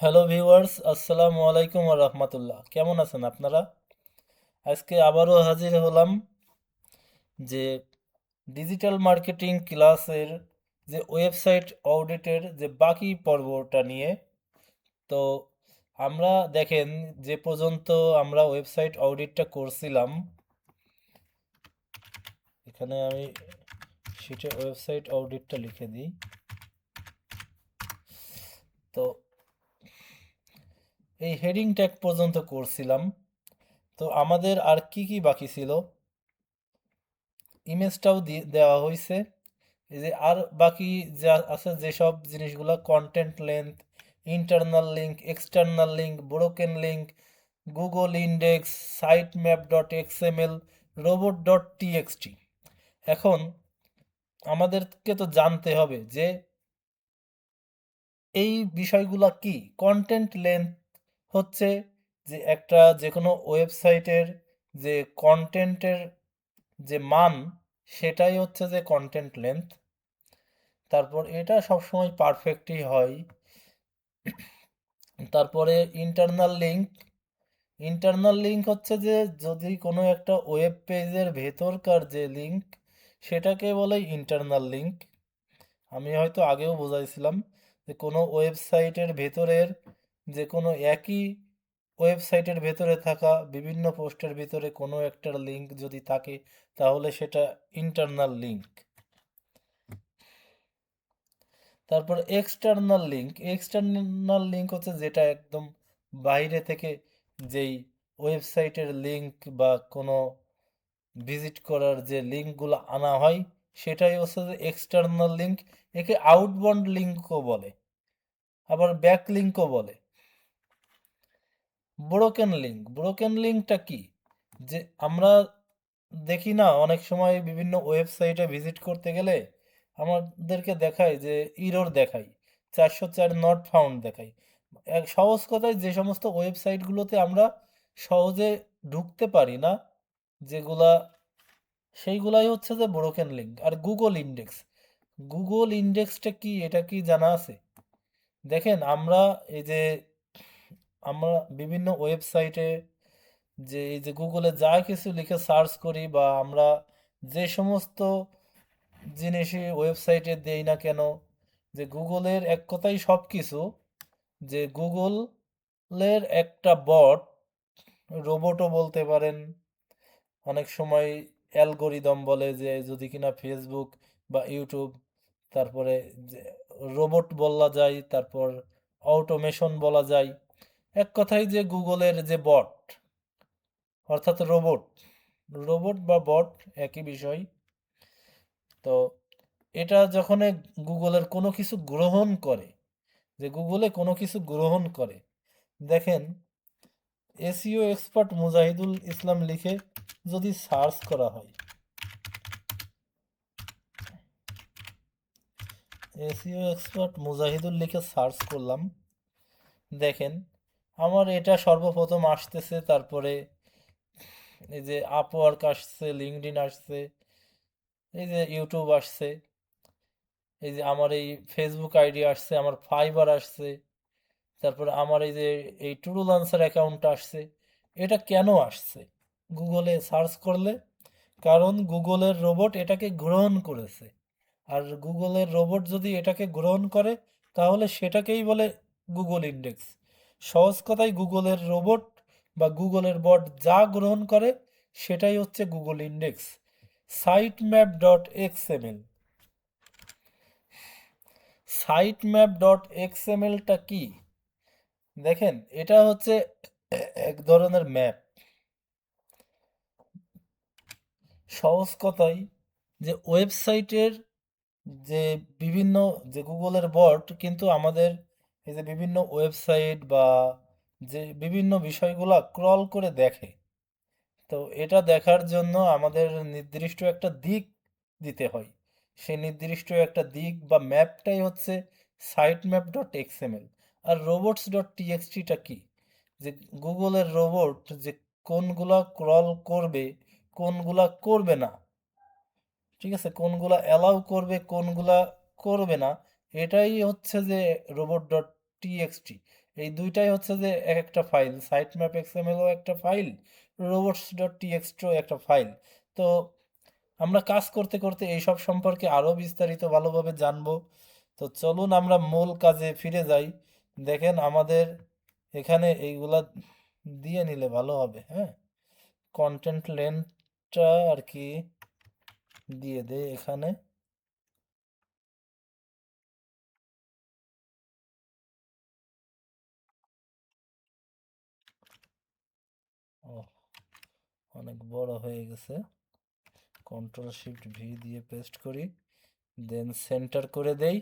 Hello viewers, আসসালামু আলাইকুম ওয়া রাহমাতুল্লাহ। কেমন আছেন আপনারা? আজকে আবারও হাজির হলাম যে ডিজিটাল মার্কেটিং ক্লাসের যে ওয়েবসাইট অডিটের যে বাকি পর্বটা নিয়ে। তো আমরা দেখেন যে পর্যন্ত আমরা ওয়েবসাইট অডিটটা করছিলাম, এখানে আমি শিটে ওয়েবসাইট অডিটটা লিখে দিই। তো এই হেডিং ট্যাগ পর্যন্ত করছিলাম। তো আমাদের আর কি কি বাকি ছিল? ইমেজটাও দেওয়া হয়েছে। এই যে আর বাকি যা আছে যেসব জিনিসগুলো, content length, internal link, external link, broken link, Google index, site map dot XML, robot dot TXT. এখন আমাদেরকে তো জানতে হবে যে এই বিষয়গুলা কি। কন্টেন্ট লেন্থ হচ্ছে যে একটা যে কোনো ওয়েবসাইটের যে কন্টেন্টের যে মান, সেটাই হচ্ছে যে কন্টেন্ট লেন্থ। তারপর এটা সবসময় পারফেক্টই হয়। তারপরে ইন্টারনাল লিঙ্ক। ইন্টারনাল লিঙ্ক হচ্ছে যে যদি কোনো একটা ওয়েব পেজের ভেতরকার যে লিঙ্ক, সেটাকে বলে ইন্টারনাল লিঙ্ক। আমি হয়তো আগেও বোঝাইছিলাম যে কোনো ওয়েবসাইটের ভেতরের যে কোনো একই ওয়েবসাইটের ভেতরে থাকা বিভিন্ন পোস্টের ভিতরে কোনো একটার লিঙ্ক যদি থাকে, তাহলে সেটা ইন্টারনাল লিঙ্ক। তারপর এক্সটার্নাল লিঙ্ক। এক্সটার্নাল লিঙ্ক হচ্ছে যেটা একদম বাইরে থেকে যেই ওয়েবসাইটের লিঙ্ক বা কোনো ভিজিট করার যে লিঙ্কগুলো আনা হয়, সেটাই হচ্ছে যে এক্সটার্নাল লিঙ্ক। একে আউটবাউন্ড লিঙ্কও বলে, আবার ব্যাক লিঙ্কও বলে। Broken link. ব্রোকেন লিঙ্কটা কি? যে আমরা দেখি না অনেক সময় বিভিন্ন ওয়েবসাইটে ভিজিট করতে গেলে আমাদেরকে দেখায় যে ইরর দেখায়, 404 নট ফাউন্ড দেখায়। এক সহজ কথায় যে সমস্ত ওয়েবসাইটগুলোতে আমরা সহজে ঢুকতে পারি না, যেগুলা, সেইগুলাই হচ্ছে যে ব্রোকেন লিঙ্ক। আর গুগল ইন্ডেক্স। গুগল ইন্ডেক্সটা কি, এটা কি জানা আছে? দেখেন আমরা এই যে আমরা বিভিন্ন ওয়েবসাইটে যে এই যে গুগলে যা কিছু লিখে সার্চ করি, বা আমরা যে সমস্ত জিনিসই ওয়েবসাইটে দেই না কেন, যে গুগলের এক কথাই সব কিছু, যে গুগলের একটা বট, রোবটও বলতে পারেন। অনেক সময় অ্যালগোরিদম বলে যে যদি কিনা ফেসবুক বা ইউটিউব, তারপরে যে রোবট বলা যায়, তারপর অটোমেশন বলা যায়। এক কথায় যে গুগলের যে বট, অর্থাৎ রোবট। রোবট বা বট একই বিষয়। তো এটা যখন গুগলের কোনো কিছু গ্রহণ করে, যে গুগলে কোনো কিছু গ্রহণ করে, দেখেন এসইও এক্সপার্ট মুজাহিদুল ইসলাম লিখে যদি সার্চ করা হয়, এসইও এক্সপার্ট মুজাহিদুল লিখে সার্চ করলাম, দেখেন আমার এটা সর্বপ্রথম আসতেছে। তারপরে এই যে আপওয়ার্ক আসছে, লিঙ্কডইন আসছে, এই যে ইউটিউব আসছে, এই যে আমার এই ফেসবুক আইডি আসছে, আমার ফাইবার আসছে, তারপরে আমার এই যে এই টুডু লান্সার অ্যাকাউন্ট আসছে। এটা কেন আসছে গুগলে সার্চ করলে? কারণ গুগলের রোবট এটাকে গ্রহণ করেছে। আর গুগলের রোবট যদি এটাকে গ্রহণ করে, তাহলে সেটাকেই বলে গুগল ইন্ডেক্স। সহজ কথায় গুগলের রোবট বা গুগলের বট যা গ্রহণ করে, সেটাই হচ্ছে Google index. Site map dot XML. Site map dot এক্সএমএলটা কি? দেখেন এটা হচ্ছে এক ধরনের ম্যাপ। সহজ কথায় যে ওয়েবসাইটের যে বিভিন্ন, যে গুগলের বট কিন্তু আমাদের এই যে বিভিন্ন ওয়েবসাইট বা যে বিভিন্ন বিষয়গুলো ক্রল করে দেখে। তো এটা দেখার জন্য আমাদের নির্দিষ্ট একটা দিক দিতে হয়। সেই নির্দিষ্ট একটা দিক বা ম্যাপটাই হচ্ছে সাইট ম্যাপ ডট এক্সএমএল। আর রোবটস ডট টিএক্সটিটা কি? যে গুগলের রোবট যে কোনগুলা ক্রল করবে, কোনগুলা করবে না, ঠিক আছে, কোনগুলা অ্যালাউ করবে, কোনগুলা করবে না, এটাই হচ্ছে যে রোবট ডট টিএক্সটি। এই দুইটাই হচ্ছে যে এক একটা ফাইল, সাইট ম্যাপ এক্সএমএলও একটা ফাইল, রোবটস ডট টিএক্সটিও একটা ফাইল। তো আমরা কাজ করতে করতে এইসব সম্পর্কে আরও বিস্তারিত ভালোভাবে জানবো। তো চলুন আমরা মূল কাজে ফিরে যাই। দেখেন আমাদের এখানে এইগুলা দিয়ে নিলে ভালো হবে। হ্যাঁ, কন্টেন্ট লেন্থটা আর কি দিয়ে দে এখানে। ও, অনেক বড় হয়ে গেছে। কন্ট্রোল শিফট ভি দিয়ে পেস্ট করি, দেন সেন্টার করে দেই।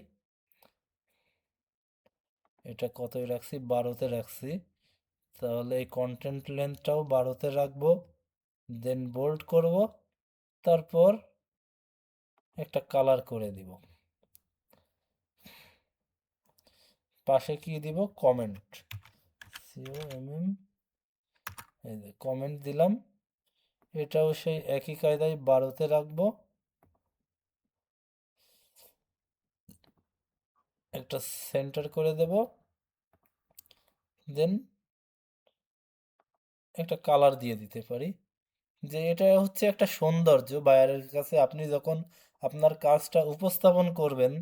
এটা কতই রাখছি? 12তে রাখছি। তাহলে এই কন্টেন্ট লেন্থটাও 12তে রাখবো, দেন বোল্ড করব, তারপর একটা কালার করে দিব। পাশে কি দিব? কমেন্ট, COMM, এই যে কমেন্ট দিলাম। এটাও সেই একই কায়দায় 12তে রাখবো, একটা সেন্টার করে দেব, দেন একটা কালার দিয়ে দিতে পারি। যে এটা হচ্ছে একটা সৌন্দর্য বায়ারের কাছে, আপনি যখন আপনার কাজটা উপস্থাপন করবেন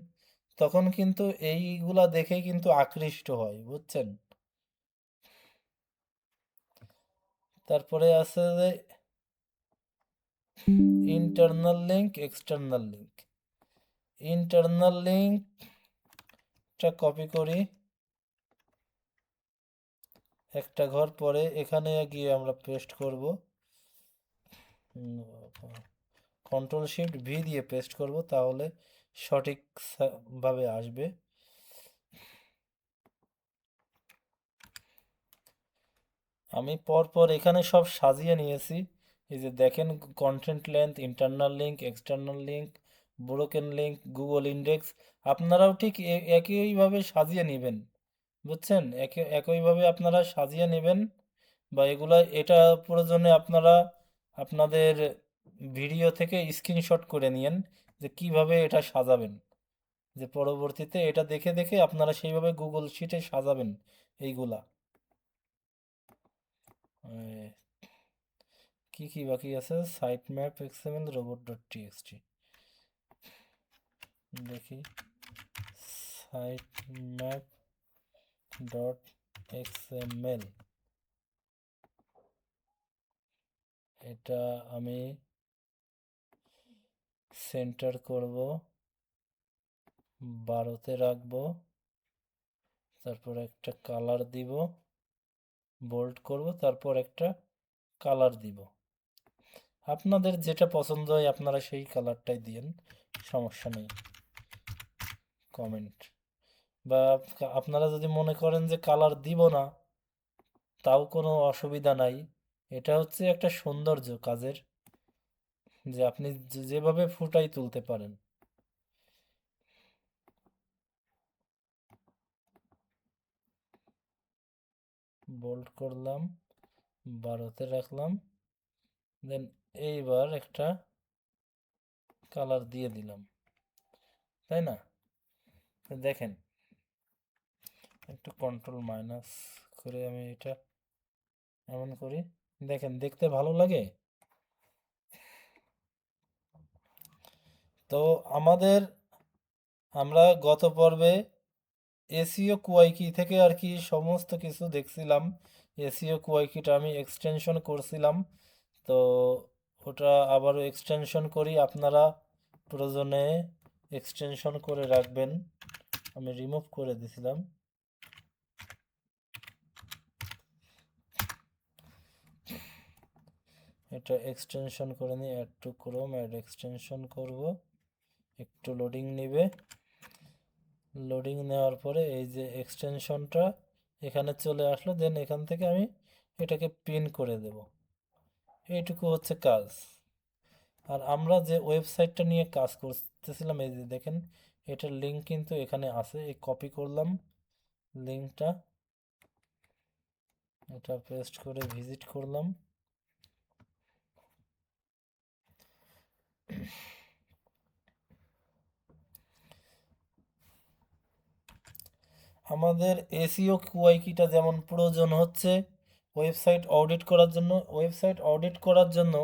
তখন কিন্তু এইগুলা দেখেই কিন্তু আকৃষ্ট হয়, বুঝছেন? তারপরে আছে যে internal link, external link. Internal লিঙ্কটা কপি করি, একটা ঘর পরে এখানে গিয়ে আমরা পেস্ট করব, কন্ট্রোল শিফট ভি দিয়ে পেস্ট করব, তাহলে সঠিকভাবে আসবে। আমি পরপর এখানে সব সাজিয়ে নিয়েছি। এই যে দেখেন, content length, internal link, external link, broken link, Google index. আপনারাও ঠিক একইভাবে সাজিয়ে নেবেন, বুঝছেন? একইভাবে আপনারা সাজিয়ে নেবেন। বা এগুলা, এটা প্রয়োজনে আপনারা আপনাদের ভিডিও থেকে স্ক্রিনশট করে নিয়েন যে কিভাবে এটা সাজাবেন, যে পরবর্তীতে এটা দেখে দেখে আপনারা সেইভাবে গুগল শিটে সাজাবেন এইগুলা। আহ, কি কি বাকি আছে? Site map XML, robot dot TXT. দেখি, সাইট ম্যাপ ডট এক্সএমএল, এটা আমি সেন্টার করব, 12তে রাখবো, তারপর একটা কালার দিব, বোল্ড করব, তারপর একটা কালার দিব। আপনাদের যেটা পছন্দ হয় আপনারা সেই কালারটাই দিয়েন, সমস্যা নেই। কমেন্ট, বা আপনারা যদি মনে করেন যে কালার দিব না, তাও কোনো অসুবিধা নাই। এটা হচ্ছে একটা সৌন্দর্য কাজের, যে আপনি যেভাবে ফুটাই তুলতে পারেন। বোল্ড করলাম, 12তে রাখলাম, দেন এইবার একটা কালার দিয়ে দিলাম, তাই না? দেখেন, একটু কন্ট্রোল মাইনাস করে আমি এটা এমন করি, দেখেন দেখতে ভালো লাগে। তো আমাদের, আমরা গত পর্বে এসইও কুয়াইকি থেকে আর কি সমস্ত কিছু দেখছিলাম। এসইও কুয়াইকিটা আমি এক্সটেনশন করছিলাম, তো ওটা আবারও এক্সটেনশন করি। আপনারা প্রয়োজনে এক্সটেনশন করে রাখবেন। আমি রিমুভ করে দিছিলাম। এটা এক্সটেনশন করে নিই, add to Chrome, add extension করব, একটু লোডিং নেবে। লোডিং নেওয়ার পরে এই যে এক্সটেনশনটা এখানে চলে আসলো, দেন এখান থেকে আমি এটাকে পিন করে দেব। এইটুকু হচ্ছে কাজ। আর আমরা যে ওয়েবসাইটটা নিয়ে কাজ করতেছিলাম, এই যে দেখেন, এটার লিঙ্ক কিন্তু এখানে আছে। এই কপি করলাম লিঙ্কটা, এটা পেস্ট করে ভিজিট করলাম। আমাদের এসইও কুআইকিটা যেমন প্রয়োজন হচ্ছে ওয়েবসাইট অডিট করার জন্য, ওয়েবসাইট অডিট করার জন্য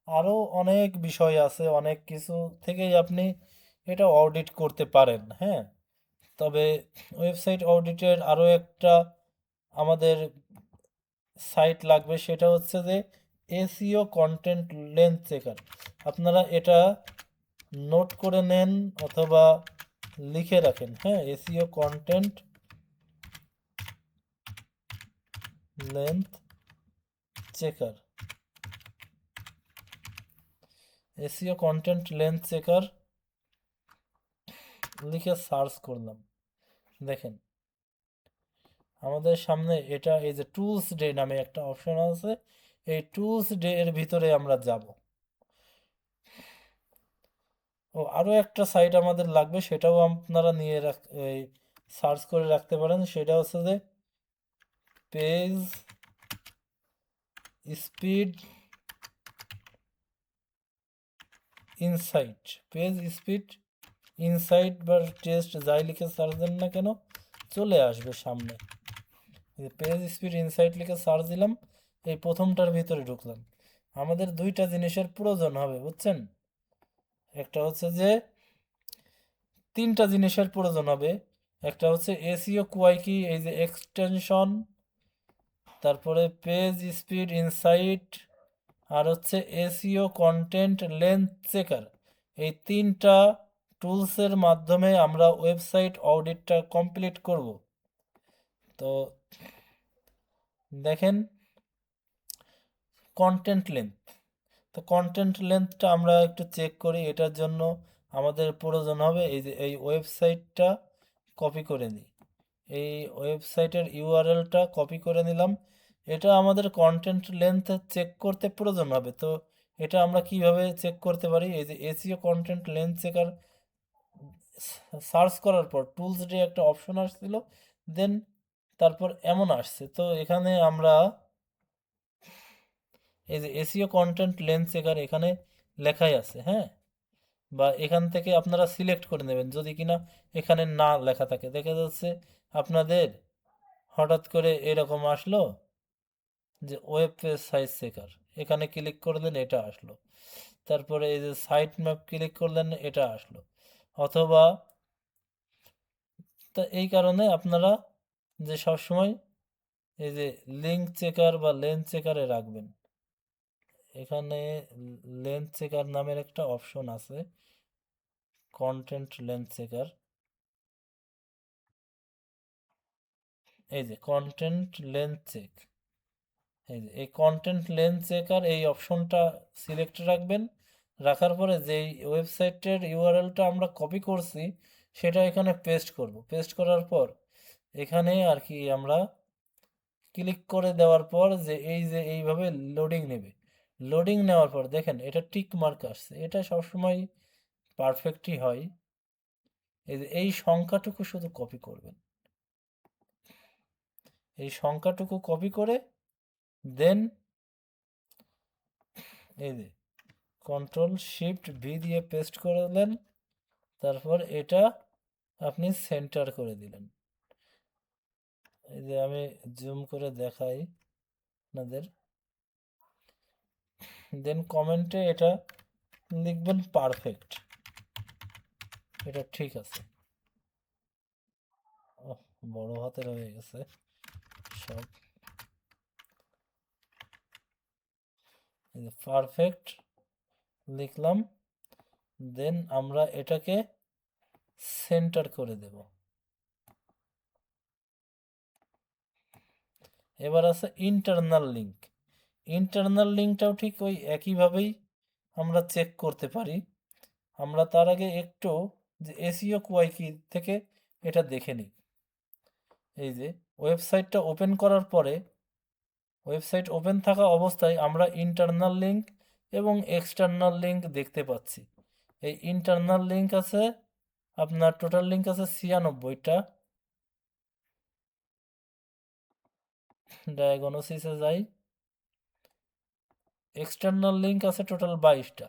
আরও অনেক বিষয় আছে, অনেক কিছু থেকেই আপনি এটা অডিট করতে পারেন। হ্যাঁ, তবে ওয়েবসাইট অডিটের আরও একটা আমাদের সাইট লাগবে, সেটা হচ্ছে যে এসইও কন্টেন্ট লেন্থ চেকার। আপনারা এটা নোট করে নেন অথবা লিখে রাখেন। হ্যাঁ, SEO content length checker, SEO content length checker লিখে সার্চ করলাম, দেখেন আমাদের সামনে এটা এই যে টুলস ডে নামে একটা অপশন আছে, এই টুলস ডে এর ভিতরে আমরা যাব। ও আরও একটা সাইট আমাদের লাগবে, সেটাও আপনারা নিয়ে এই সার্চ করে রাখতে পারেন, সেটা হচ্ছে যে page speed insight. Page speed insight বা টেস্ট যাই লিখে সার্চ দেন না কেন চলে আসবে সামনে। পেজ স্পিড ইনসাইট লিখে সার্চ দিলাম, এই প্রথমটার ভিতরে ঢুকলাম। আমাদের দুইটা জিনিসের প্রয়োজন হবে, বুঝছেন? একটা হচ্ছে যে তিনটা জিনিসের প্রয়োজন হবে। একটা হচ্ছে এসইও কুআইকি, এই যে এক্সটেনশন, তারপরে পেজ স্পিড ইনসাইট, আর হচ্ছে এসইও কন্টেন্ট লেন্থ চেকার। এই তিনটা টুলসের মাধ্যমে আমরা ওয়েবসাইট অডিটটা কমপ্লিট করব। তো দেখেন কন্টেন্ট লেন্থ, তো কন্টেন্ট লেন্থটা আমরা একটু চেক করি। এটার জন্য আমাদের প্রয়োজন হবে এই যে এই ওয়েবসাইটটা কপি করে নিই, এই ওয়েবসাইটের ইউআরএলটা কপি করে নিলাম। এটা আমাদের কন্টেন্ট লেন্থ চেক করতে প্রয়োজন হবে। তো এটা আমরা কিভাবে চেক করতে পারি? এই যে SEO content length checker search করার পর টুলস ডে একটা অপশন আসছিল, দেন তারপর এমন আসছে। তো এখানে আমরা এই যে এসইও কন্টেন্ট লেন্থ চেকার এখানে লেখাই আছে। হ্যাঁ, বা এখান থেকে আপনারা সিলেক্ট করে নেবেন যদি কিনা এখানে না লেখা থাকে। দেখা যাচ্ছে আপনাদের হঠাৎ করে এরকম আসলো যে ওয়েব পেজ সাইজ চেকার, এখানে ক্লিক করলেন এটা আসলো, তারপরে এই যে সাইট ম্যাপ ক্লিক করলেন এটা আসলো, অথবা তা এই কারণে আপনারা যে সবসময় এই যে লিঙ্ক চেকার বা লেন্থ চেকারে রাখবেন। এখানে লেন্থ চেকার নামের একটা অপশন আছে, কন্টেন্ট লেন্থ চেকার। এই যে কন্টেন্ট লেন্থ চেক, এই যে এই কন্টেন্ট লেন্থ চেকার এই অপশনটা সিলেক্ট রাখবেন। রাখার পরে যেই ওয়েবসাইটের ইউআরএলটা আমরা কপি করছি সেটা এখানে পেস্ট করব। পেস্ট করার পর এখানে আর কি আমরা ক্লিক করে দেওয়ার পর যে এই যে এইভাবে লোডিং নেবে। লোডিং নেওয়ার পর দেখেন এটা টিক মার্ক আসছে, এটা সবসময় পারফেক্টই হয়। এই যে এই সংখ্যাটুকু শুধু কপি করবেন, এই সংখ্যাটুকু কপি করে দেন এই যে কন্ট্রোল শিফট ভি দিয়ে পেস্ট করলেন, তারপর এটা আপনি সেন্টার করে দিলেন। এই যে আমি জুম করে দেখাই আপনাদের, দেন কমেন্টে এটা লিখবেন পারফেক্ট, এটা ঠিক আছে। বড় হাতের হয়ে গেছে সব, এই যে পারফেক্ট লিখলাম, দেন আমরা এটাকে সেন্টার করে দেব। এবার আছে ইন্টারনাল লিঙ্ক। ইন্টারনাল লিঙ্কটাও ঠিক ওই একইভাবেই আমরা চেক করতে পারি। আমরা তার আগে একটু যে এসইও কুআইকি থেকে এটা দেখে নিই। এই যে ওয়েবসাইটটা ওপেন করার পরে ওয়েবসাইট ওপেন থাকা অবস্থায় আমরা ইন্টারনাল লিঙ্ক এবং এক্সটার্নাল লিঙ্ক দেখতে পাচ্ছি। এই ইন্টারনাল লিঙ্ক আছে আপনার, টোটাল লিঙ্ক আছে 96টা। ডায়াগনোসিসে যাই, এক্সটার্নাল লিঙ্ক আছে টোটাল 22টা।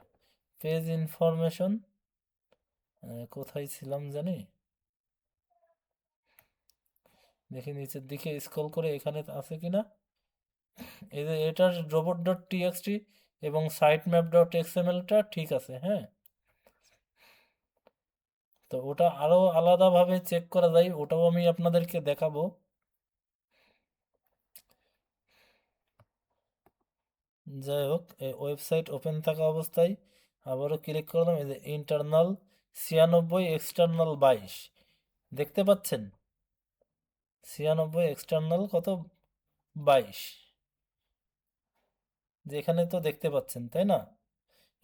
পেজ ইনফরমেশন কোথায় ছিলাম জানি, দেখি নিচের দিকে স্ক্রল করে এখানে আছে কিনা। এই যে এটার রোবট ডট টিএক্সটি এবং সাইট ম্যাপ ডট এক্সএমএলটা ঠিক আছে, হ্যাঁ। তো ওটা আরও আলাদাভাবে চেক করা যায়, ওটাও আমি আপনাদেরকে দেখাবো। যাই হোক, এই ওয়েবসাইট ওপেন থাকা অবস্থায় আবারও ক্লিক করলাম, এই যে ইন্টারনাল 96, এক্সটার্নাল 22, দেখতে পাচ্ছেন? 96, এক্সটার্নাল কত, 22, যেখানে তো দেখতে পাচ্ছেন তাই না,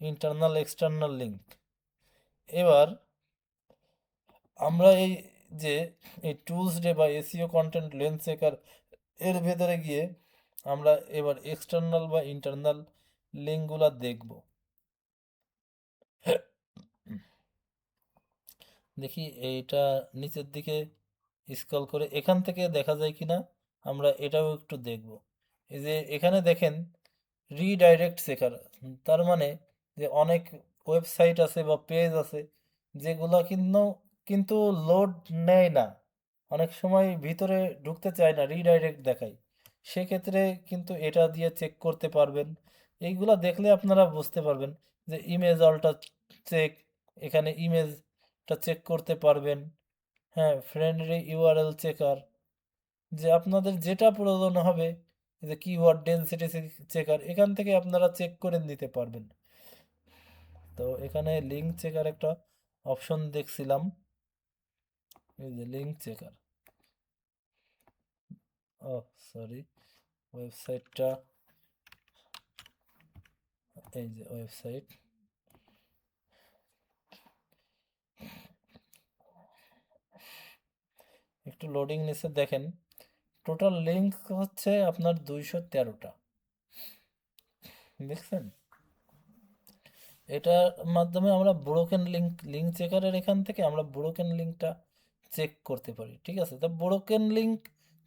ইন্টারনাল এক্সটার্নাল লিঙ্ক। এবার আমরা এই যে এই টুলস ডে বা এসইও কন্টেন্ট লেন্স চেকার এর ভেতরে গিয়ে আমরা এবার এক্সটার্নাল বা ইন্টারনাল লিঙ্কগুলো দেখব। দেখি এইটা নিচের দিকে স্ক্রল করে এখান থেকে দেখা যায় কিনা, আমরা এটাও একটু দেখব। এই যে এখানে দেখেন রিডাইরেক্ট চেকার, তার মানে যে অনেক ওয়েবসাইট আছে বা পেজ আছে যেগুলো কিন্তু কিন্তু লোড নেয় না, অনেক সময় ভিতরে ঢুকতে চায় না, রিডাইরেক্ট দেখায়। সেক্ষেত্রে কিন্তু এটা দিয়ে চেক করতে পারবেন। এইগুলা দেখলে আপনারা বুঝতে পারবেন যে ইমেজ অল্টার চেক, এখানে ইমেজটা চেক করতে পারবেন। হ্যাঁ, ফ্রেন্ডলি ইউআরএল চেকার, যে আপনাদের যেটা প্রয়োজন হবে, যে কিওয়ার্ড ডেনসিটি চেকার, এখান থেকে আপনারা চেক করে নিতে পারবেন। তো এখানে লিঙ্ক চেকার একটা অপশন দেখছিলাম, এই যে লিঙ্ক চেকার, ও সরি, ওয়েবসাইটটা, এই যে ওয়েবসাইট, একটু লোডিং নিচে দেখেন, টোটাল লিঙ্ক হচ্ছে আপনার 213টা, দেখছেন? এটার মাধ্যমে আমরা ব্রোকেন লিঙ্ক চেকারের এখান থেকে আমরা ব্রোকেন লিঙ্কটা চেক করতে পারি, ঠিক আছে? তো ব্রোকেন লিঙ্ক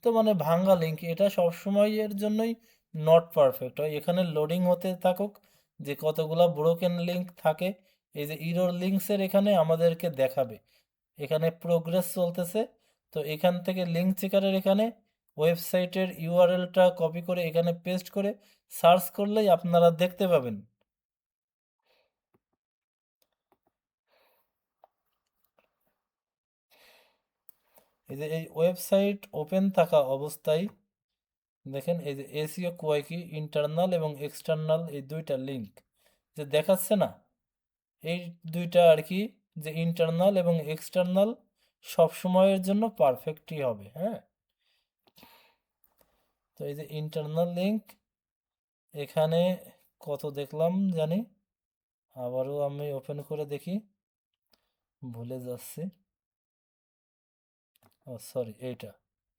তো মানে ভাঙ্গা লিঙ্ক, এটা সবসময় এর জন্যই নট পারফেক্ট হয়। এখানে লোডিং হতে থাকুক যে কতগুলা ব্রোকেন লিঙ্ক থাকে, এই যে ইরর লিঙ্কসের এখানে আমাদেরকে দেখাবে, এখানে প্রোগ্রেস চলতেছে। তো এখান থেকে লিঙ্ক চেকারের এখানে ওয়েবসাইটের ইউআরএলটা কপি করে এখানে পেস্ট করে সার্চ করলেই আপনারা দেখতে পাবেন। এই যে এই ওয়েবসাইট ওপেন থাকা অবস্থায় দেখেন, এই যে এসইও কোয়াইকি ইন্টারনাল এবং এক্সটার্নাল এই দুইটা লিঙ্ক যে দেখাচ্ছে না, এই দুইটা আর কি, যে ইন্টারনাল এবং এক্সটার্নাল সব সময়ের জন্য পারফেক্টই হবে, হ্যাঁ। তো এই যে ইন্টারনাল লিঙ্ক এখানে কত দেখলাম জানি, আবারও আমি ওপেন করে দেখি, ভুলে যাচ্ছি, ও সরি,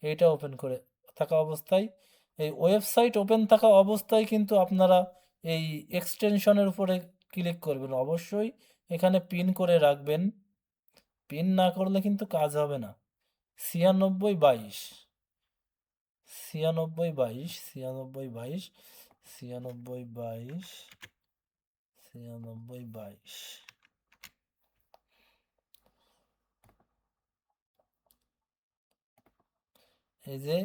এইটা ওপেন করে থাকা অবস্থায়, এই ওয়েবসাইট ওপেন থাকা অবস্থায় কিন্তু আপনারা এই এক্সটেনশনের উপরে ক্লিক করবেন অবশ্যই, এখানে পিন করে রাখবেন, পিন না করলে কিন্তু কাজ হবে না। 96, 22, 96, 22, 96, 22, 96, 22, 96, 22, এই যে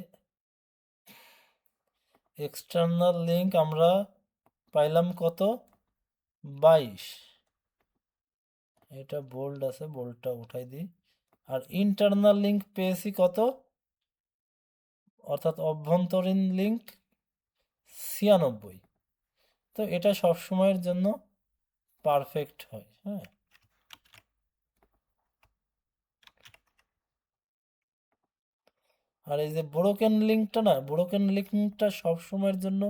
এক্সটার্নাল লিঙ্ক আমরা পাইলাম কত, 22, এটা বোল্ড আছে, বোল্ডটা উঠাই দিই। আর ইন্টারনাল লিঙ্ক পেয়েছি কত, অর্থাৎ অভ্যন্তরীণ লিঙ্ক 96। তো এটা সব সময়ের জন্য পারফেক্ট হয়, হ্যাঁ। আর এই যে ব্রোকেন লিঙ্কটা না, ব্রোকেন লিঙ্কটা সব সময়ের জন্য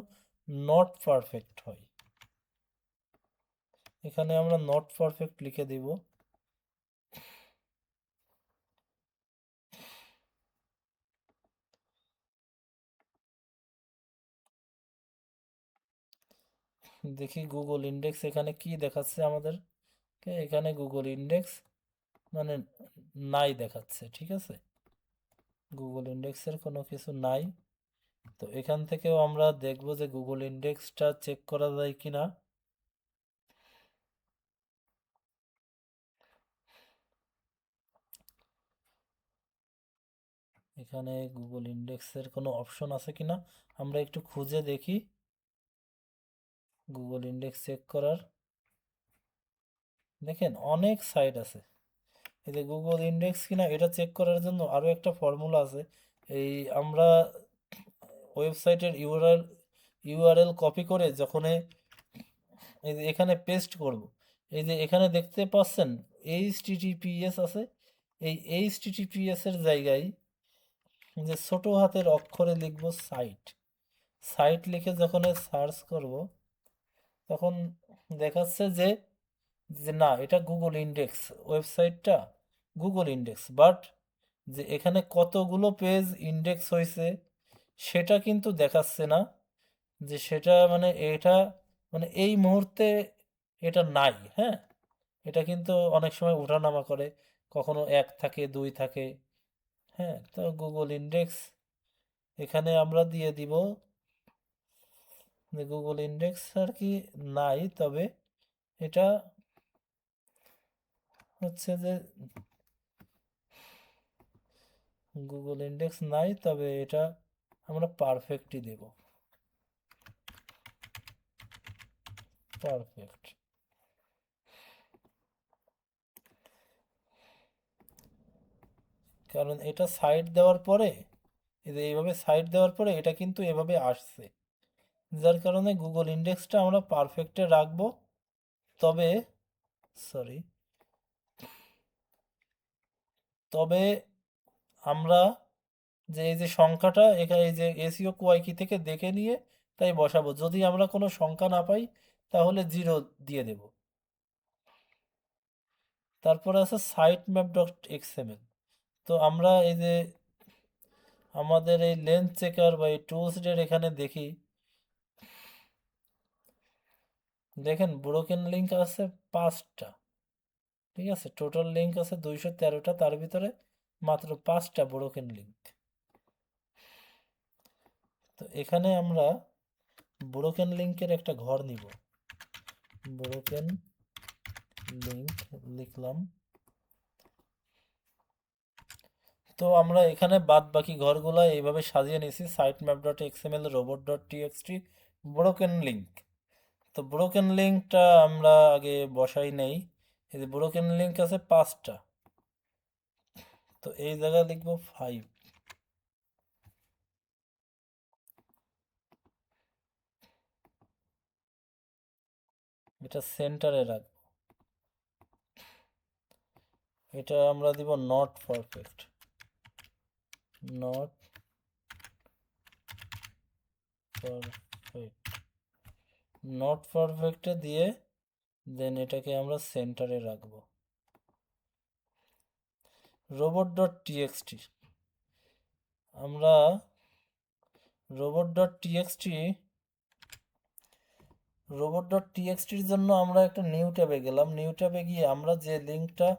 নট পারফেক্ট হয়, এখানে আমরা নট পারফেক্ট লিখে দিব। দেখি গুগল ইন্ডেক্স এখানে কি দেখাচ্ছে আমাদের, এখানে গুগল ইন্ডেক্স মানে নাই দেখাচ্ছে, ঠিক আছে, গুগল ইন্ডেক্সের কোনো কিছু নাই। তো এখান থেকেও আমরা দেখব যে গুগল ইন্ডেক্সটা চেক করা যায় কিনা। এখানে গুগল ইন্ডেক্সের কোনো অপশন আছে কিনা আমরা একটু খুঁজে দেখি। গুগল ইন্ডেক্স চেক করার, দেখেন অনেক সাইট আছে। এই যে গুগল ইন্ডেক্স কিনা এটা চেক করার জন্য আরও একটা ফর্মুলা আছে। এই আমরা ওয়েবসাইটের ইউআরএল কপি করে যখন এই যে এখানে পেস্ট করব, এই যে এখানে দেখতে পাচ্ছেন এইচটিটিপিএস আছে, এই এইচটিটিপিএস এর জায়গায় যে ছোট হাতের অক্ষরে লিখব সাইট। সাইট লিখে যখন সার্চ করব তখন দেখাচ্ছে যে যে না এটা গুগল ইন্ডেক্স, ওয়েবসাইটটা গুগল ইন্ডেক্স, বাট যে এখানে কতগুলো পেজ ইন্ডেক্স হয়েছে সেটা কিন্তু দেখাচ্ছে না। যে সেটা মানে এটা মানে এই মুহূর্তে এটা নাই, হ্যাঁ। এটা কিন্তু অনেক সময় ওঠানামা করে, কখনো 1 থাকে 2 থাকে, হ্যাঁ। তো গুগল ইন্ডেক্স এখানে আমরা দিয়ে দিব যে গুগল ইন্ডেক্স আর কি নাই, তবে এটা হচ্ছে যে গুগল ইন্ডেক্স নাই, তবে এটা আমরা পারফেক্টই দেব, পারফেক্ট। কারণ এটা সাইট দেওয়ার পরে এই যে এইভাবে সাইট দেওয়ার পরে এটা কিন্তু এভাবে আসছে, যার কারণে গুগল ইন্ডেক্সটা আমরা পারফেক্টে রাখবো। তবে সরি, তবে আমরা যে এই যে সংখ্যাটা এখানে এই যে এসইও কোয়াই কি থেকে দেখে নিয়ে তাই বসাবো, যদি আমরা কোনো সংখ্যা না পাই তাহলে 0 দিয়ে দেব। তারপরে আছে সাইট ম্যাপ ডট এক্সএমএল। তো আমরা এই যে আমাদের এই লেন্থ চেকার বা এই টুলসের এখানে দেখি, দেখেন ব্রোকেন লিঙ্ক আছে 5টা, ঠিক আছে। টোটাল লিঙ্ক আছে 213টা, তার ভিতরে মাত্র 5টা ব্রোকেন লিঙ্ক। তো এখানে আমরা ব্রোকেন লিঙ্কের একটা ঘর নিব, ব্রোকেন লিঙ্ক লিখলাম। তো আমরা এখানে বাদ বাকি ঘরগুলো এইভাবে সাজিয়ে নিয়েছি, site map dot XML, robot dot TXT, broken link. তো ব্রোকেন লিঙ্কটা আমরা আগে বসাই নেই। এই যে ব্রোকেন লিঙ্ক আছে 5টা, তো এই জায়গায় লিখবো 5, এটা সেন্টারে রাখবো। এটা আমরা দিব not perfect, not perfect, not পারফেক্টে দিয়ে দেন এটাকে আমরা সেন্টারে রাখবো। রোবট ডট টিএক্সটি, আমরা robot dot TXT robot dot টিএক্সটির জন্য আমরা একটা নিউ ট্যাবে গেলাম। নিউ ট্যাবে গিয়ে আমরা যে লিঙ্কটা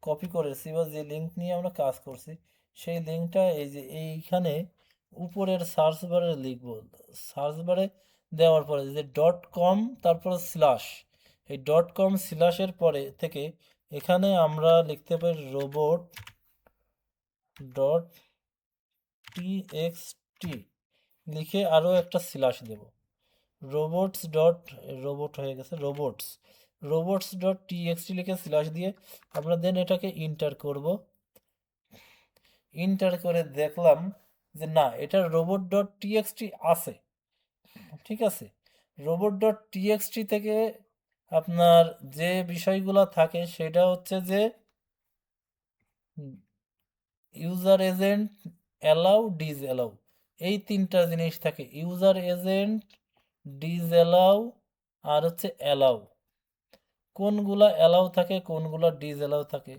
কপি করেছি বা যে লিঙ্ক নিয়ে আমরা কাজ করছি সেই লিঙ্কটা এই যে এইখানে উপরের সার্চ বারে লিখব। সার্চ বারে দেওয়ার পরে যে ডট কম তারপরে স্ল্যাশ, এই ডট কম স্ল্যাশের পরে থেকে এখানে আমরা লিখতে পারি রোবট ডট টিএক্সটি, লিখে আরও একটা স্ল্যাশ দেব। রোবটস ডট রোবট হয়ে গেছে, রোবটস ডট টিএক্সটি লিখে স্ল্যাশ দিয়ে আমরা দেন এটাকে ইন্টার করব। ইন্টার করে দেখলাম যে না, এটা রোবট ডট টিএক্সটি আছে, ঠিক আছে। রোবট ডট টিএক্সটি থেকে আপনার যে বিষয়গুলো থাকে সেটা হচ্ছে যে ইউজার এজেন্ট, অ্যালাউ, ডিজ অ্যালাউ, এই 3টা জিনিস থাকে। ইউজার এজেন্ট, ডিজ অ্যালাউ আর হচ্ছে অ্যালাউ। কোনগুলা অ্যালাউ থাকে কোনগুলা ডিজ অ্যালাউ থাকে,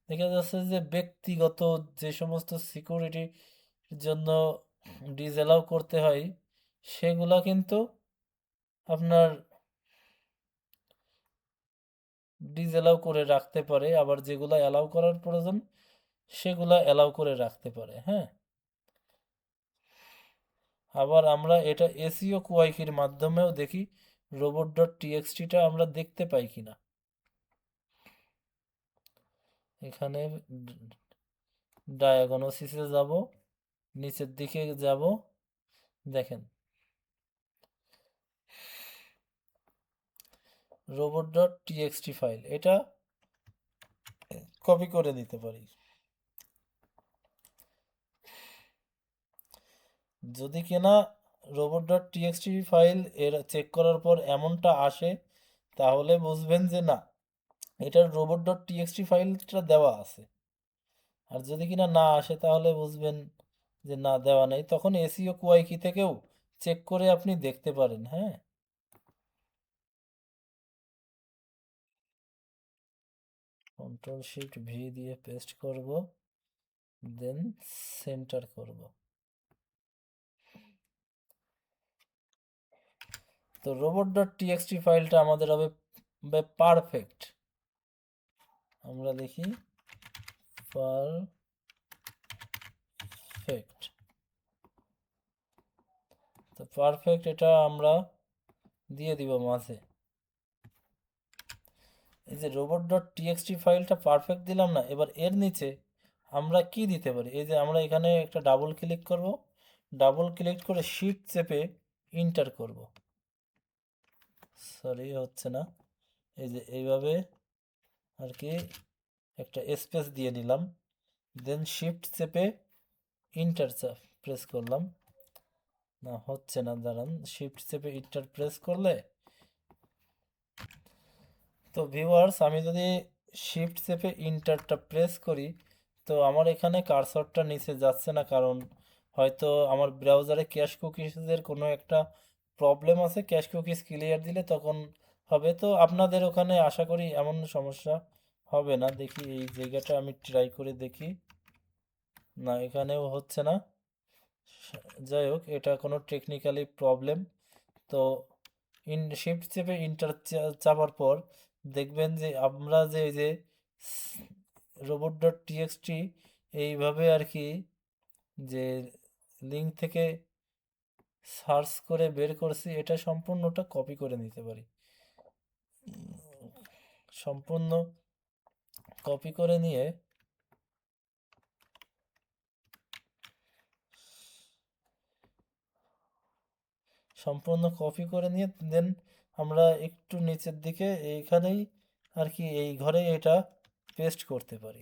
দেখা যাচ্ছে যে ব্যক্তিগত যে সমস্ত সিকিউরিটির জন্য ডিজ অ্যালাউ করতে হয় সেগুলা কিন্তু আপনার ডিজ অ্যালাউ করে রাখতে পারে, আবার যেগুলা অ্যালাউ করার প্রয়োজন সেগুলা অ্যালাউ করে রাখতে পারে, হ্যাঁ। আবার আমরা এটা এসইও কোয়াইকির মাধ্যমেও দেখি রোবট ডট টিএক্সটিটা আমরা দেখতে পাই কিনা। এখানে ডায়াগনোসিসে যাব, নিচের দিকে যাব, দেখেন robot.txt ফাইল, এটা কপি করে দিতে পারি। যদি কিনা robot.txt ফাইল এর চেক করার পর এমনটা আসে, তাহলে বুঝবেন যে না, এটার robot.txt ফাইলটা দেওয়া আছে। আর যদি কিনা না আসে, তাহলে বুঝবেন যে না, দেওয়া নেই। তখন এসইও কুআই কি থেকেও চেক করে আপনি দেখতে পারেন। হ্যাঁ, Ctrl+Shift+V দিয়ে পেস্ট করব, দেন সেন্টার করব। তো robot.txt ফাইলটা আমাদের হবে পারফেক্ট। আমরা লিখি পারফেক্ট। তো পারফেক্ট এটা আমরা দিয়ে দিব মাঝে। এই যে robot.txt ফাইলটা পারফেক্ট দিলাম না, এবার এর নিচে আমরা কি দিতে পারি? এই যে আমরা এখানে একটা ডাবল ক্লিক করব, ডাবল ক্লিক করে শিফট চেপে ইন্টার করব। সরি, হচ্ছে না। এই যে এইভাবে আর কি একটা স্পেস দিয়ে নিলাম, দেন শিফট চেপে ইন্টার প্রেস করলাম। না, হচ্ছে না, দাঁড়ান। শিফট চেপে ইন্টার প্রেস করলে, তো ভিউয়ার্স, আমি যদি শিফট চেপে ইন্টারটা প্রেস করি, তো আমার এখানে কার্সরটা নিচে যাচ্ছে না, কারণ হয়তো আমার ব্রাউজারে ক্যাশ কুকিজের কোনো একটা প্রবলেম আছে। ক্যাশ কুকিজ ক্লিয়ার দিলে তখন হবে। তো আপনাদের ওখানে আশা করি এমন সমস্যা হবে না। দেখি এই জায়গাটা আমি ট্রাই করে দেখি। না, এখানেও হচ্ছে না। যাই হোক, এটা কোনো টেকনিক্যালি প্রবলেম। তো শিফট চেপে ইন্টার চাপার পর দেখবেন যে আমরা যে এই যে robot.txt এইভাবে আর কি, যে লিঙ্ক থেকে সার্চ করে বের করছি, এটা সম্পূর্ণটা কপি করে নিতে পারি। সম্পূর্ণ কপি করে নিয়ে, দেন আমরা একটু নিচের দিকে এইখানেই আর কি, এই ঘরে এটা পেস্ট করতে পারি।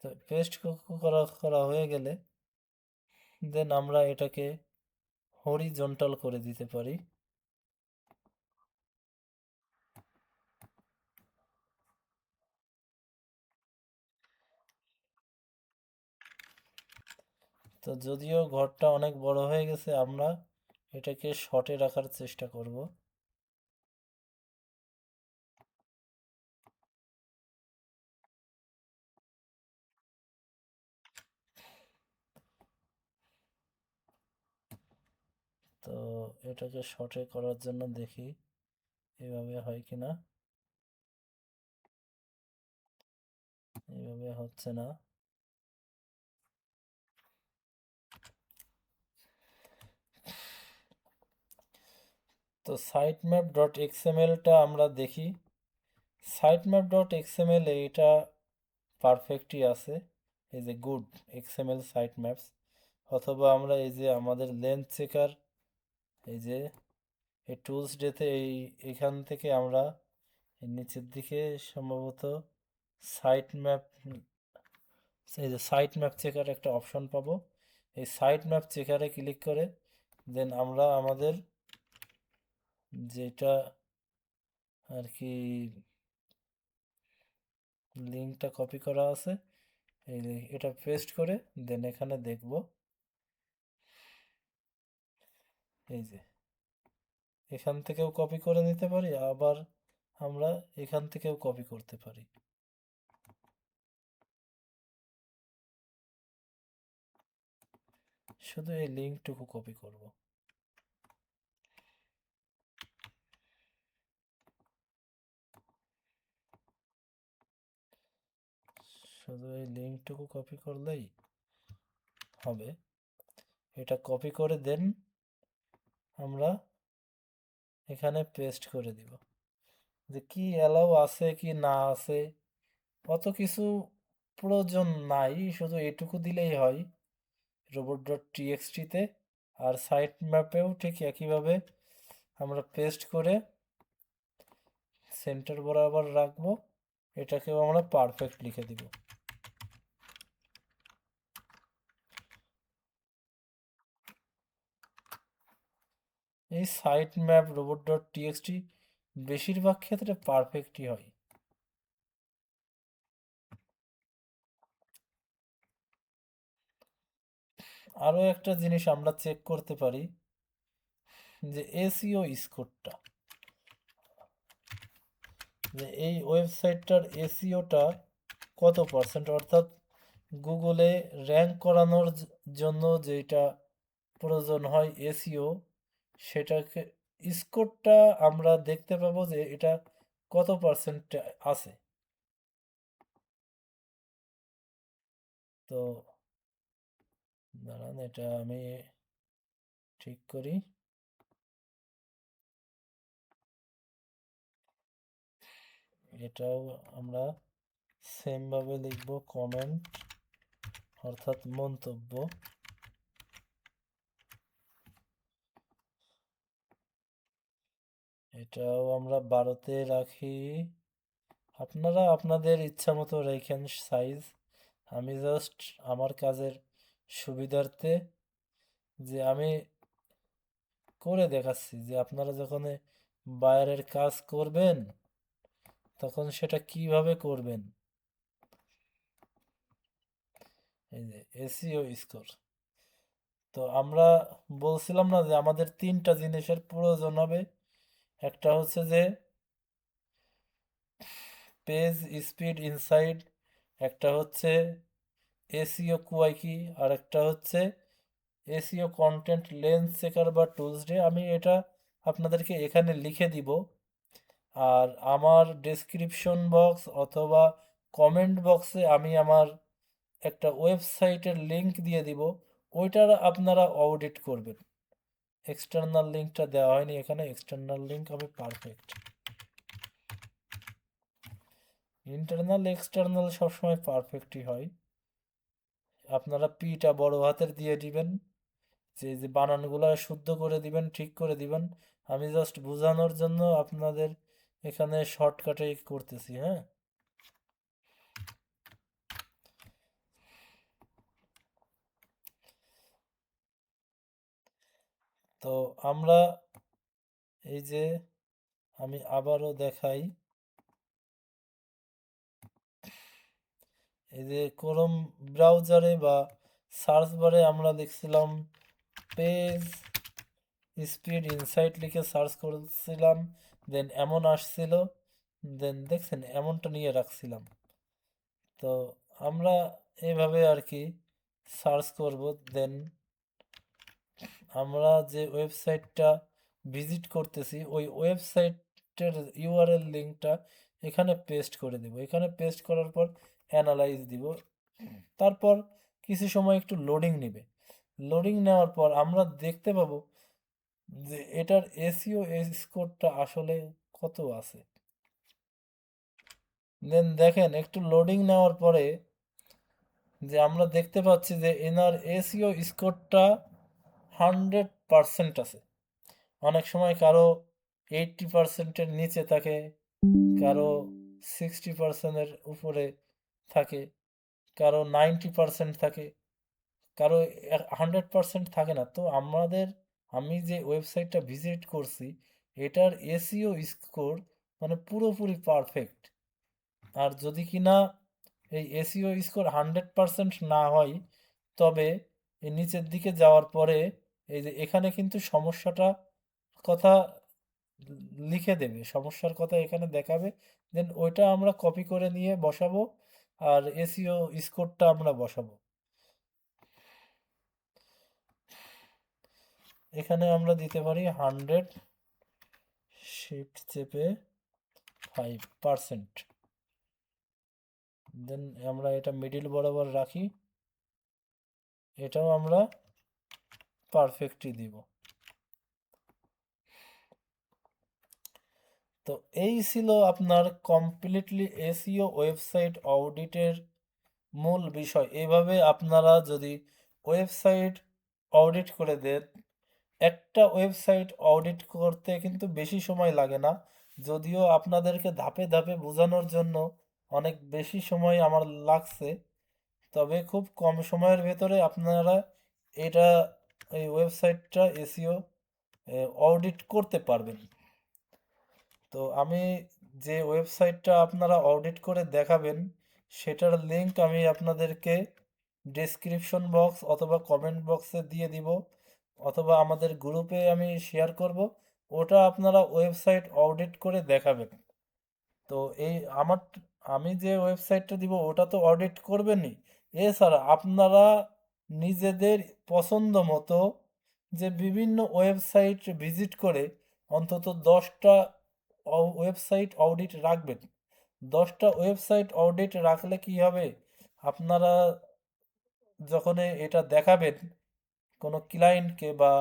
তো পেস্ট করা করা হয়ে গেলে, দেন আমরা এটাকে হরিজন্টাল করে দিতে পারি। তো যদিও ঘরটা অনেক বড় হয়ে গেছে, আমরা এটাকে শর্টে রাখার চেষ্টা করব। তো এটাকে শর্টে করার জন্য দেখি এভাবে হয় কিনা। এভাবে হচ্ছে না। তো sitemap.xmlটা আমরা দেখি। sitemap.xml এটা পারফেক্টই আছে। এই যে গুড এক্সএমএল সাইট ম্যাপস। অথবা আমরা এই যে আমাদের লেন্থ চেকার, এই যে এই টুলস ডেতে এখান থেকে আমরা এই নিচের দিকে সম্ভবত সাইট ম্যাপ, এই যে সাইট ম্যাপ চেকার একটা অপশন পাবো। এই সাইট ম্যাপ চেকারে ক্লিক করে দেন আমরা আমাদের যেটা আর কি লিঙ্কটা কপি করা আছে, এটা পেস্ট করে দেন এখানে দেখব। এই যে এখান থেকেও কপি করে নিতে পারি, আবার আমরা এখান থেকেও কপি করতে পারি। শুধু এই লিঙ্কটুকু কপি করব। শুধু এই লিঙ্কটুকু কপি করলেই হবে। এটা কপি করে দেন আমরা এখানে পেস্ট করে দিব। যে কি অ্যালাউ আছে কি না আছে অত কিছু প্রয়োজন নাই, শুধু এটুকু দিলেই হয়। robot.txt-তে, আর সাইট ম্যাপেও ঠিক একইভাবে আমরা পেস্ট করে সেন্টার বরাবর রাখবো। এটাকেও আমরা পারফেক্ট লিখে দিব। এই সাইট ম্যাপ robot.txt বেশিরভাগ ক্ষেত্রে পারফেক্টই হয়। আরও একটা জিনিস আমরা চেক করতে পারি যে এসইও স্কোরটা, যে এই ওয়েবসাইটটার এসইওটা কত পার্সেন্ট, অর্থাৎ গুগলে র্যাঙ্ক করানোর জন্য যেটা প্রয়োজন হয় এসইও, সেটাকে স্কোরটা আমরা দেখতে পাবো যে এটা কত পার্সেন্ট আছে। তো দাঁড়ান, এটা আমি ঠিক করি। এটাও আমরা সেমভাবে লিখব, কমেন্ট অর্থাৎ মন্তব্য। এটাও আমরা 12-তে রাখি। আপনারা আপনাদের ইচ্ছা মতো রেখেন সাইজ। আমি জাস্ট আমার কাজের সুবিধার্থে যে আমি করে দেখাচ্ছি যে আপনারা যখন বাইরের কাজ করবেন তখন সেটা কিভাবে করবেন। এই যে এসইও স্কোর, তো আমরা বলছিলাম না যে আমাদের 3টা জিনিসের প্রয়োজন হবে। একটা হচ্ছে যে পেজ স্পিড ইনসাইড, একটা হচ্ছে এসইও কুয়াইকি, আর একটা হচ্ছে এসইও কন্টেন্ট লেন্স চেকার বা টুলস ডে। আমি এটা আপনাদেরকে এখানে লিখে দিব, আর আমার ডেসক্রিপশন বক্স অথবা কমেন্ট বক্সে আমি আমার একটা ওয়েবসাইটের লিংক দিয়ে দিব, ওইটার আপনারা অডিট করবেন। এক্সটার্নাল লিঙ্কটা দেওয়া হয়নি এখানে, এক্সটার্নাল লিঙ্ক হবে পারফেক্ট। ইন্টারনাল এক্সটার্নাল সবসময় পারফেক্টই হয়। আপনারা পিটা বড় হাতের দিয়ে দিবেন, যে যে বানানগুলো শুদ্ধ করে দিবেন, ঠিক করে দিবেন। আমি জাস্ট বোঝানোর জন্য আপনাদের এখানে শর্টকাটে করতেছি। হ্যাঁ, তো আমরা এই যে আমি আবারও দেখাই, এই যে ক্রোম ব্রাউজারে বা সার্চ বারে আমরা লিখছিলাম পেজ স্পিড ইনসাইট লিখে সার্চ করেছিলাম, দেন এমন আসছিল, দেন দেখছেন এমনটা নিয়ে রাখছিলাম। তো আমরা এইভাবে আর কি সার্চ করব, দেন আমরা যে ওয়েবসাইটটা ভিজিট করতেছি ওই ওয়েবসাইটের ইউআরএল লিঙ্কটা এখানে পেস্ট করে দেব। এখানে পেস্ট করার পর অ্যানালাইজ দিব, তারপর কিছু সময় একটু লোডিং নেবে। লোডিং নেওয়ার পর আমরা দেখতে পাবো যে এটার এসইও স্কোরটা আসলে কত আছে। দেন দেখেন একটু লোডিং নেওয়ার পরে যে আমরা দেখতে পাচ্ছি যে এনার এসইও স্কোরটা 100% আছে। অনেক সময় কারো 80%-এর নিচে থাকে, কারো 60%-এর উপরে থাকে, কারো 90% থাকে, কারো 100% থাকে না। তো আমি যে ওয়েবসাইটটা ভিজিট করছি এটার এসইও স্কোর মানে পুরোপুরি পারফেক্ট। আর যদি কিনা এই এসইও স্কোর 100% না হয়, তবে এই নিচের দিকে যাওয়ার পরে এই যে এখানে কিন্তু সমস্যাটা কথা লিখে দেবে, সমস্যার কথা এখানে দেখাবে। দেন ওইটা আমরা কপি করে নিয়ে বসাবো, আর এসইও স্কোরটা আমরা বসাবো। এখানে আমরা দিতে পারি 100, শিফট চেপে 5%। দেন আমরা এটা মিডিল বরাবর রাখি, এটাও আমরা পারফেক্টই দিব। তো এই ছিল আপনার কমপ্লিটলি এসইও ওয়েবসাইট অডিটের মূল বিষয়। এইভাবে আপনারা যদি ওয়েবসাইট অডিট করে দেন, একটা ওয়েবসাইট অডিট করতে কিন্তু বেশি সময় লাগে না, যদিও আপনাদেরকে ধাপে ধাপে বোঝানোর জন্য অনেক বেশি সময় আমার লাগছে, তবে খুব কম সময়ের ভেতরে আপনারা এটা এই ওয়েবসাইটটা এসইও অডিট করতে পারবেন। তো আমি যে ওয়েবসাইটটা আপনারা অডিট করে দেখাবেন সেটার লিংক আমি আপনাদেরকে ডেসক্রিপশন বক্স অথবা কমেন্ট বক্সে দিয়ে দিব, অথবা আমাদের গ্রুপে আমি শেয়ার করব। ওটা আপনারা ওয়েবসাইট অডিট করে দেখাবেন। তো এই আমার আমি যে ওয়েবসাইটটা দিব ওটা তো অডিট করবেনই, এছাড়া আপনারা নিজেদের পছন্দ মতো যে বিভিন্ন ওয়েবসাইট ভিজিট করে অন্তত 10টা ওয়েবসাইট অডিট রাখবেন। 10টা ওয়েবসাইট অডিট রাখলে কি হবে, আপনারা যখন এটা দেখাবেন কোনো ক্লায়েন্টকে বা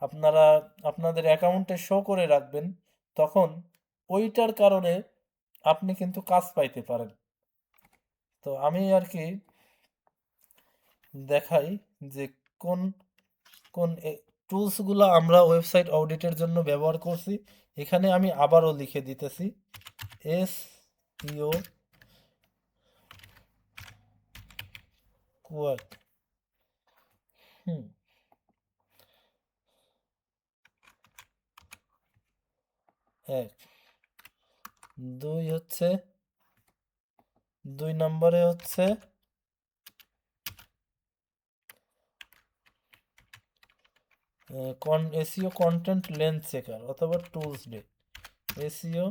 আপনারা আপনাদের অ্যাকাউন্টে শো করে রাখবেন, তখন ওইটার কারণে আপনি কিন্তু কাজ পাইতে পারেন। তো আমি আর কি দেখাই যে কোন কোন টুলসগুলো আমরা ওয়েবসাইট অডিটের জন্য ব্যবহার করছি। এখানে আমি আবারও লিখে দিতেছি এসইও কোয়ার্ক। হুম, এক, দুই হচ্ছে, 2 নম্বরে হচ্ছে এসইও কন্টেন্ট লেন্থ চেকার অথবা টুলস ডে। এসইও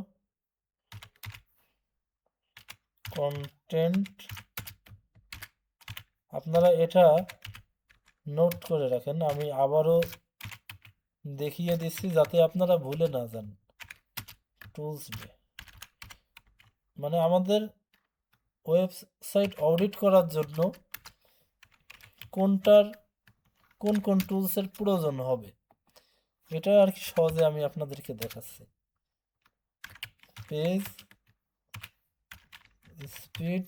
কন্টেন্ট, আপনারা এটা নোট করে রাখেন, আমি আবারও দেখিয়ে দিচ্ছি যাতে আপনারা ভুলে না যান। টুলস ডে মানে আমাদের ওয়েবসাইট অডিট করার জন্য কোনটার কোন কোন টুলসের প্রয়োজন হবে এটা আর কি সহজে আমি আপনাদেরকে দেখাচ্ছি। পেজ স্পিড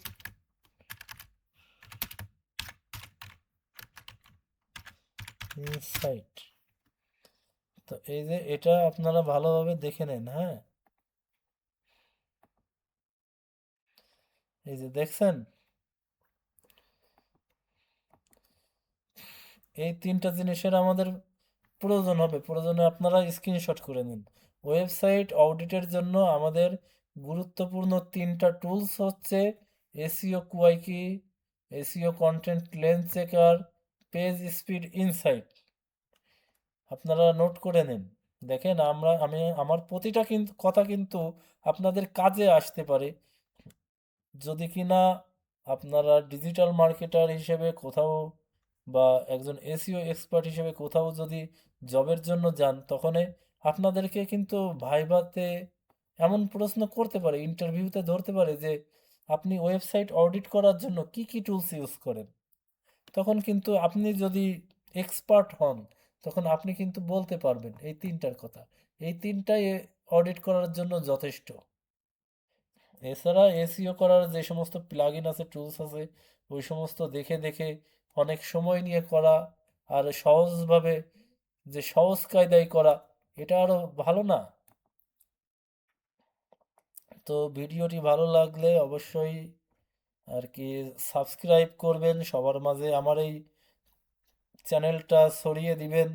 ইনসাইট, তো এই যে এটা আপনারা ভালোভাবে দেখে নেন। হ্যাঁ, এই যে দেখছেন, এই 3টা জিনিসের আমাদের প্রয়োজন হবে, প্রয়োজনে আপনারা স্ক্রিনশট করে নিন। ওয়েবসাইট অডিটের জন্য আমাদের গুরুত্বপূর্ণ 3টা টুলস হচ্ছে এসইও কুয়াইকি, SEO content length checker, page speed insight. আপনারা নোট করে নিন। দেখেন আমি আমার প্রতিটা কিন্তু কথা কিন্তু আপনাদের কাজে আসতে পারে, যদি কিনা আপনারা ডিজিটাল মার্কেটার হিসেবে কোথাও বা একজন এসইও এক্সপার্ট হিসেবে কোথাও যদি জবের জন্য যান, তখন আপনাদেরকে কিন্তু ভাইভাতে এমন প্রশ্ন করতে পারে, ইন্টারভিউতে ধরতে পারে যে আপনি ওয়েবসাইট অডিট করার জন্য কি কি টুলস ইউজ করেন। তখন কিন্তু আপনি যদি এক্সপার্ট হন, তখন আপনি কিন্তু বলতে পারবেন এই 3টার কথা। এই 3টাই অডিট করার জন্য যথেষ্ট। এছাড়া এসইও করার যে সমস্ত প্লাগইন আছে, টুলস আছে, ওই সমস্ত দেখে দেখে অনেক সময় নিয়ে করা আর সহজভাবে যে সহজ কায়দায় করা, এটা আরো ভালো না? তো ভিডিওটি ভালো লাগলে অবশ্যই আর কি সাবস্ক্রাইব করবেন, সবার মাঝে আমার এই চ্যানেলটা ছড়িয়ে দিবেন,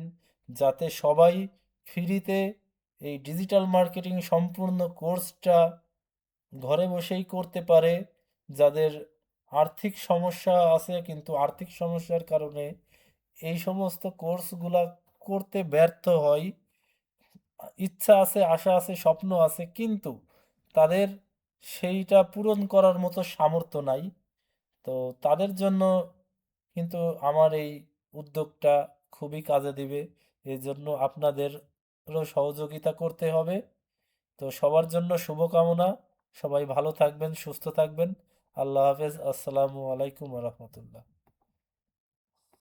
যাতে সবাই ফ্রিতে এই ডিজিটাল মার্কেটিং সম্পূর্ণ কোর্সটা ঘরে বসেই করতে পারে। যাদের আর্থিক সমস্যা আছে কিন্তু আর্থিক সমস্যার কারণে এই সমস্ত কোর্সগুলা করতে ব্যর্থ হয়, ইচ্ছা আছে, আশা আছে, স্বপ্ন আছে, কিন্তু তাদের সেইটা পূরণ করার মতো সামর্থ্য নাই। তো তাদের জন্য কিন্তু আমার এই উদ্যোগটা খুবই কাজে দিবে। এই জন্য আপনাদেরও সহযোগিতা করতে হবে। তো সবার জন্য শুভকামনা। সবাই ভালো থাকবেন, সুস্থ থাকবেন। আল্লাহ হাফেজ। আসসালামু আলাইকুম রহমতুল্লাহ।